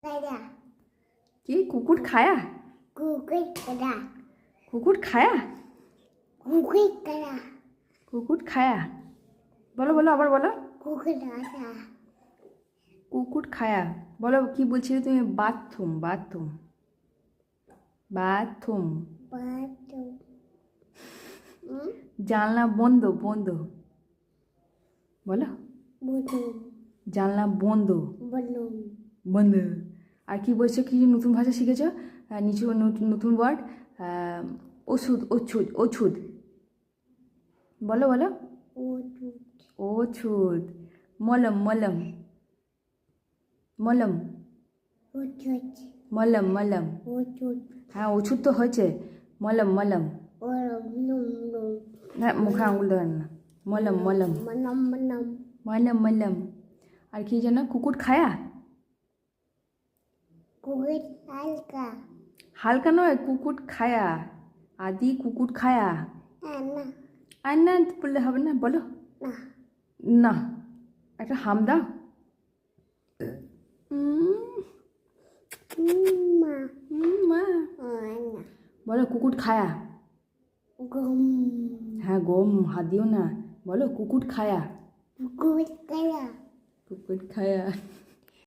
करा কি কুকুর খায়া? कुकुर करा কুকুর খায়া? कुकुर करा কুকুর খায়া? বলো বলো আবার বলো। कुकुर आसा কুকুর খায়া বলো। কি বলছিলে তুমি? Bathroom bathroom bathroom. बातू জানলা বন্ধ বন্ধ বলো। बुदू জানলা বন্ধ बलू বন্ধ। আর কি বলছো? কি নতুন ভাষা শিখেছো? নিচু নতুন ওয়ার্ড। ওষুধ ওষুধ ওষুধ বলো বলো। ओटू ওষুধ। মলম মলম মলম ओटूच মলম মলম। ओटूच হ্যাঁ ওষুধ তো হয়েছে। মলম মলম। और लुम लुम হ্যাঁ মুখে আঙুল দেবেন না। মলম মলম मनम मनम মলম মলম। আর কি যেন? কুকুর খায়া? कुकुर हल्का হালকা নয়, কুকুর খায়া। আদি কুকুর খায়া। ना আর না বললে হবে না, বলো। ना না, একটা হাম দাও। मा মা ना বলো কুকুর খায়া। गम হ্যাঁ গম হাত দিও না। বলো কুকুর খায়া। कुकुर करा কুকুর খায়া।